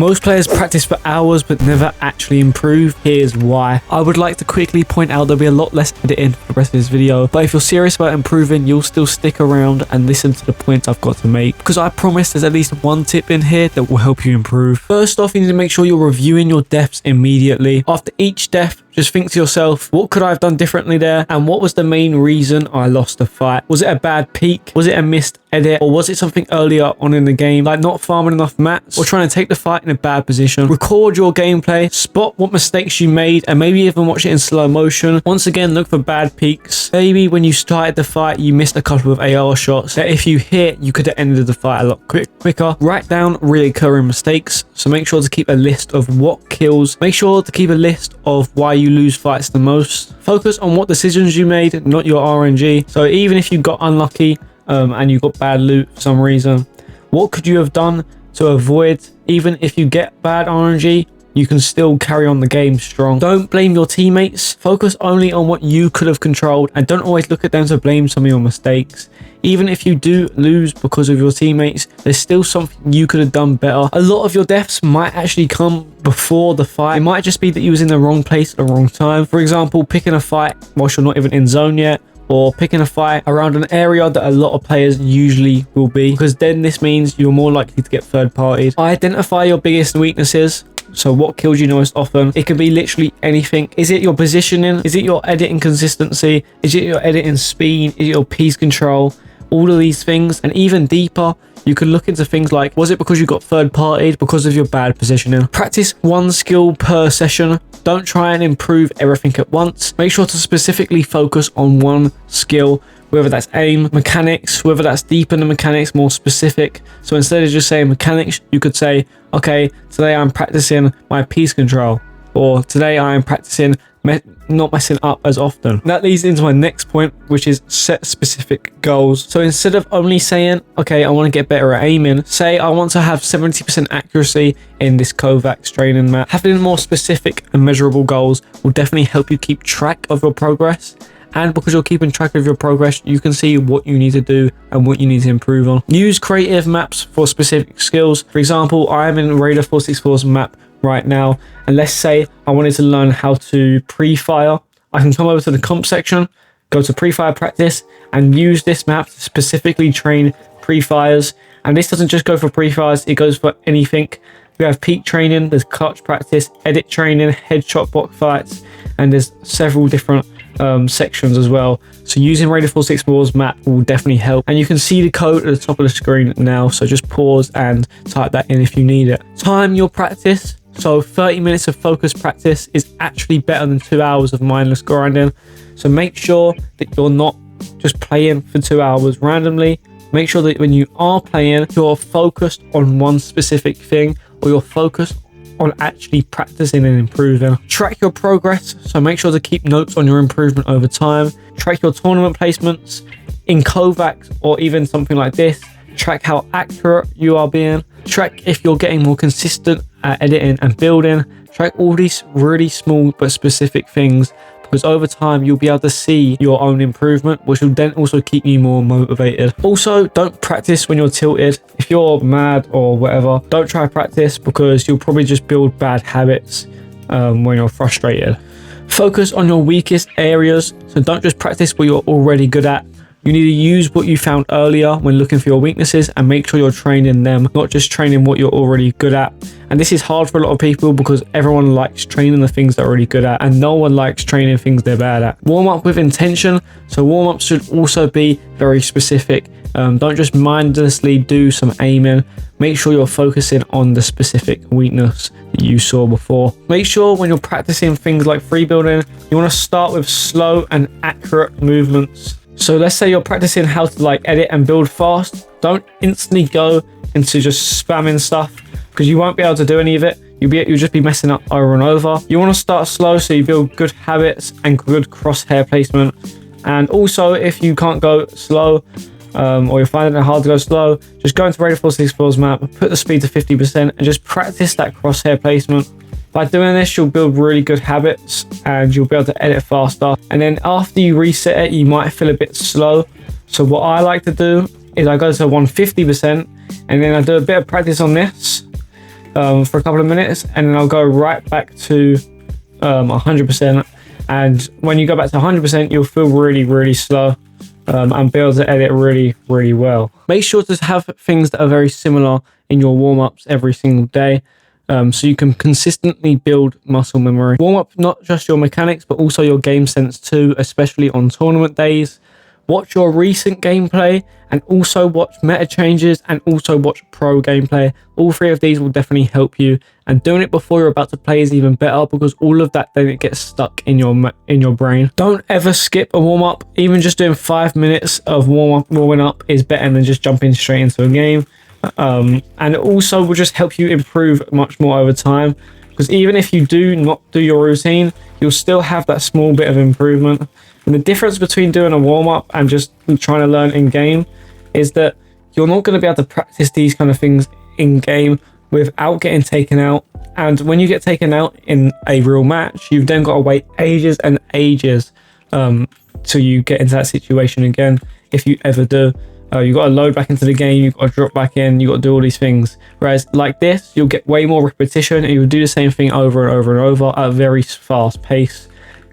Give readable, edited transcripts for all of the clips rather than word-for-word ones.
Most players practice for hours but never actually improve. Here's why. I would like to quickly point out there'll be a lot less editing for the rest of this video, but if you're serious about improving, you'll still stick around and listen to the points I've got to make, because I promise there's at least one tip in here that will help you improve. First off, you need to make sure you're reviewing your deaths immediately. After each death, just think to yourself, what could I have done differently there? And what was the main reason I lost the fight? Was it a bad peek? Was it a missed edit? Or was it something earlier on in the game, like not farming enough mats or trying to take the fight in a bad position? Record your gameplay, spot what mistakes you made, and maybe even watch it in slow motion. Once again, look for bad peeks. Maybe when you started the fight, you missed a couple of AR shots that if you hit, you could have ended the fight a lot quicker. Write down reoccurring mistakes. So make sure to keep a list of what kills. Make sure to keep a list of why you lose fights the most. Focus on what decisions you made, not your RNG. So even if you got unlucky and you got bad loot for some reason, what could you have done to avoid? Even if you get bad RNG, you can still carry on the game strong. Don't blame your teammates. Focus only on what you could have controlled, and don't always look at them to blame some of your mistakes. Even if you do lose because of your teammates, there's still something you could have done better. A lot of your deaths might actually come before the fight. It might just be that you was in the wrong place at the wrong time. For example, picking a fight whilst you're not even in zone yet, or picking a fight around an area that a lot of players usually will be, because then this means you're more likely to get third partied. Identify your biggest weaknesses. So what kills you most often? It can be literally anything. Is it your positioning? Is it your editing consistency? Is it your editing speed? Is it your piece control? All of these things. And even deeper, you can look into things like, was it because you got third partied because of your bad positioning? Practice one skill per session. Don't try and improve everything at once. Make sure to specifically focus on one skill, whether that's aim, mechanics, whether that's deepen the mechanics, more specific. So instead of just saying mechanics, you could say, okay, today I'm practicing my piece control, or today I am practicing not messing up as often. That leads into my next point, which is set specific goals. So instead of only saying, okay, I want to get better at aiming, say I want to have 70% accuracy in this Kovacs training map. Having more specific and measurable goals will definitely help you keep track of your progress. And because you're keeping track of your progress, you can see what you need to do and what you need to improve on. Use creative maps for specific skills. For example, I am in Raider 464's map right now, and let's say I wanted to learn how to pre-fire. I can come over to the comp section, go to pre-fire practice, and use this map to specifically train pre-fires. And this doesn't just go for pre-fires, it goes for anything. We have peak training, there's clutch practice, edit training, headshot box fights, and there's several different sections as well. So using Raider 464's map will definitely help, and you can see the code at the top of the screen now, so just pause and type that in if you need it. Time your practice. So 30 minutes of focused practice is actually better than 2 hours of mindless grinding. So make sure that you're not just playing for 2 hours randomly. Make sure that when you are playing, you're focused on one specific thing, or you're focused on actually practicing and improving. Track your progress, so make sure to keep notes on your improvement over time. Track your tournament placements in Kovacs, or even something like this. Track how accurate you are being. Track if you're getting more consistent at editing and building. Track all these really small but specific things, because over time you'll be able to see your own improvement, which will then also keep you more motivated. Also, don't practice when you're tilted. If you're mad or whatever, don't try practice, because you'll probably just build bad habits when you're frustrated. Focus on your weakest areas, so don't just practice what you're already good at. You need to use what you found earlier when looking for your weaknesses, and make sure you're training them, not just training what you're already good at. And this is hard for a lot of people, because everyone likes training the things they're already good at, and no one likes training things they're bad at. Warm up with intention. So warm ups should also be very specific. Don't just mindlessly do some aiming. Make sure you're focusing on the specific weakness that you saw before. Make sure when you're practicing things like free building, you want to start with slow and accurate movements. So let's say you're practicing how to edit and build fast. Don't instantly go into just spamming stuff, because you won't be able to do any of it. You'll just be messing up over and over. You want to start slow, so you build good habits and good crosshair placement. And also, if you can't go slow, or you're finding it hard to go slow, just go into Raider 464's map, put the speed to 50%, and just practice that crosshair placement. By doing this, you'll build really good habits, and you'll be able to edit faster. And then after you reset it, you might feel a bit slow. So what I like to do is I go to 150%, and then I do a bit of practice on this. for a couple of minutes, and then I'll go right back to 100%. And when you go back to 100%, you'll feel really slow and be able to edit really well. Make sure to have things that are very similar in your warm-ups every single day, so you can consistently build muscle memory. Warm up not just your mechanics, but also your game sense too, especially on tournament days. Watch your recent gameplay, and also watch meta changes, and also watch pro gameplay. All three of these will definitely help you, and doing it before you're about to play is even better, because all of that then it gets stuck in your brain. Don't ever skip a warm-up. Even just doing 5 minutes of warming up is better than just jumping straight into a game. And it also will just help you improve much more over time, because even if you do not do your routine, you'll still have that small bit of improvement. And the difference between doing a warm-up and just trying to learn in game is that you're not going to be able to practice these kind of things in game without getting taken out. And when you get taken out in a real match, you've then got to wait ages and ages till you get into that situation again, if you ever do. You've got to load back into the game, you've got to drop back in, you've got to do all these things. Whereas like this, you'll get way more repetition, and you'll do the same thing over and over at a very fast pace.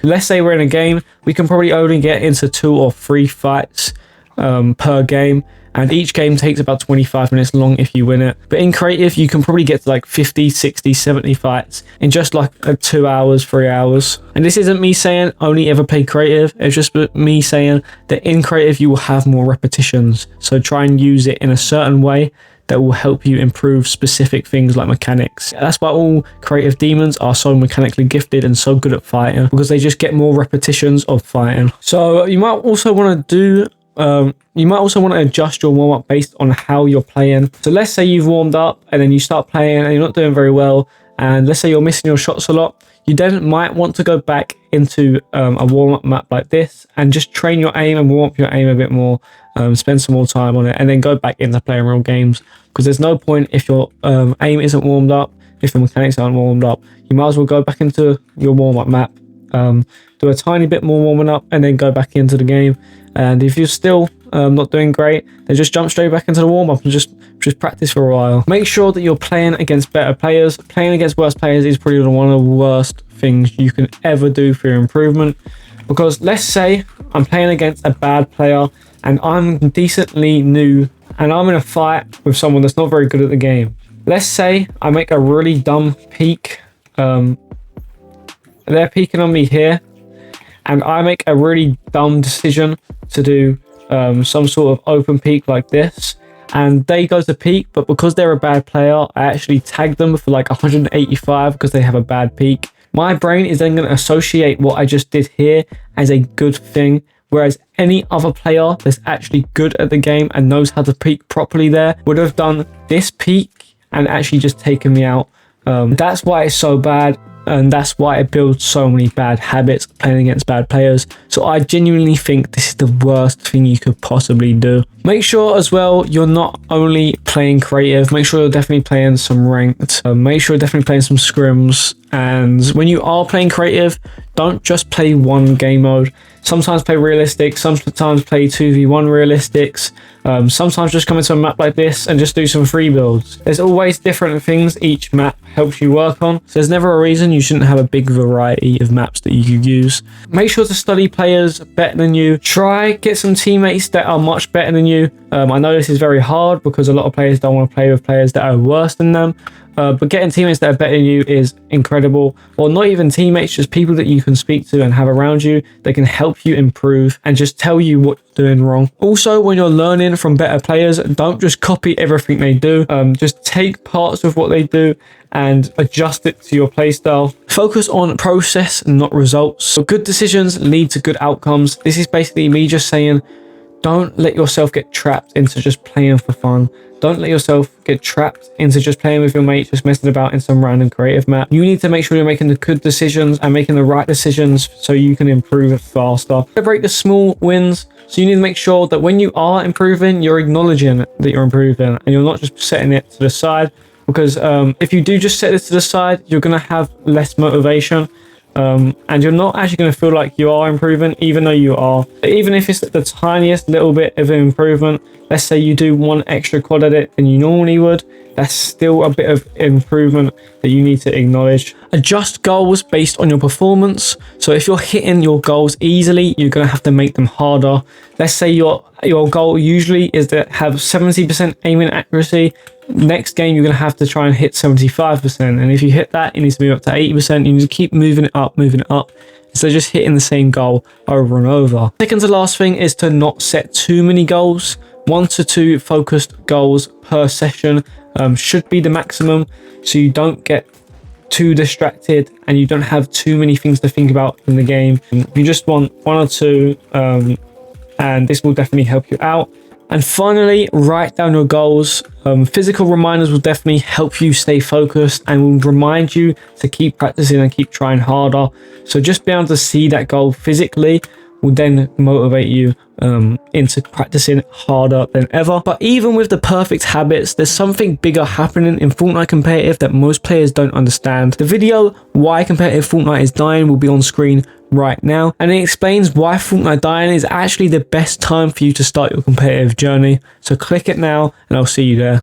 Let's say we're in a game, we can probably only get into 2 or 3 fights per game, and each game takes about 25 minutes long if you win it. But in creative, you can probably get to like 50, 60, 70 fights in just like 2 hours, 3 hours. And this isn't me saying only ever play creative, it's just me saying that in creative you will have more repetitions, so try and use it in a certain way that will help you improve specific things like mechanics. That's why all creative demons are so mechanically gifted and so good at fighting, because they just get more repetitions of fighting. So you might also want to adjust your warm-up based on how you're playing. So let's say you've warmed up and then you start playing and you're not doing very well, and let's say you're missing your shots a lot. You then might want to go back into a warm-up map like this and just train your aim and warm up your aim a bit more, spend some more time on it, and then go back into playing real games. Because there's no point if your aim isn't warmed up, if the mechanics aren't warmed up. You might as well go back into your warm-up map, do a tiny bit more warming up, and then go back into the game. And if you're still not doing great, then just jump straight back into the warm-up and just practice for a while. Make sure that you're playing against better players. Playing against worse players is probably one of the worst things you can ever do for your improvement. Because let's say I'm playing against a bad player and I'm decently new, and I'm in a fight with someone that's not very good at the game. Let's say I make a really dumb peek. They're peeking on me here, and I make a really dumb decision to do some sort of open peek like this, and they go to peek, but because they're a bad player, I actually tag them for like 185 because they have a bad peek. My brain is then going to associate what I just did here as a good thing, whereas any other player that's actually good at the game and knows how to peek properly there would have done this peek and actually just taken me out. That's why it's so bad, and that's why it builds so many bad habits playing against bad players. So I genuinely think this is the worst thing you could possibly do. Make sure as well you're not only playing creative, make sure you're definitely playing some ranked, make sure you're definitely playing some scrims. And when you are playing creative, don't just play one game mode. Sometimes play realistic, sometimes play 2v1 realistics, sometimes just come into a map like this and just do some free builds. There's always different things each map helps you work on, so there's never a reason you shouldn't have a big variety of maps that you could use. Make sure to study players better than you. Try get some teammates that are much better than you. I know this is very hard because a lot of players don't want to play with players that are worse than them. But getting teammates that are better than you is incredible. Or not even teammates, just people that you can speak to and have around you that can help you improve and just tell you what you're doing wrong. Also, when you're learning from better players, don't just copy everything they do. Just take parts of what they do and adjust it to your playstyle. Focus on process, not results. So good decisions lead to good outcomes. This is basically me just saying, don't let yourself get trapped into just playing for fun. Don't let yourself get trapped into just playing with your mates, just messing about in some random creative map. You need to make sure you're making the good decisions and making the right decisions so you can improve it faster. Celebrate the small wins. So you need to make sure that when you are improving, you're acknowledging that you're improving and you're not just setting it to the side. Because if you do just set this to the side, you're going to have less motivation. And you're not actually going to feel like you are improving, even though you are. Even if it's the tiniest little bit of an improvement, let's say you do one extra quad edit than you normally would, that's still a bit of improvement that you need to acknowledge. Adjust goals based on your performance. So if you're hitting your goals easily, you're going to have to make them harder. Let's say your goal usually is to have 70% aiming accuracy. Next game, you're going to have to try and hit 75%. And if you hit that, it needs to move up to 80%. You need to keep moving it up. So just hitting the same goal over and over. Second to last thing is to not set too many goals. 1 to 2 focused goals per session should be the maximum, so you don't get too distracted and you don't have too many things to think about in the game. You just want 1 or 2, and this will definitely help you out. And finally, write down your goals. Physical reminders will definitely help you stay focused and will remind you to keep practicing and keep trying harder. So just being able to see that goal physically will then motivate you into practicing harder than ever. But even with the perfect habits, there's something bigger happening in Fortnite competitive that most players don't understand. The video why competitive Fortnite is dying will be on screen right now, and it explains why Fortnite dying is actually the best time for you to start your competitive journey. So click it now and I'll see you there.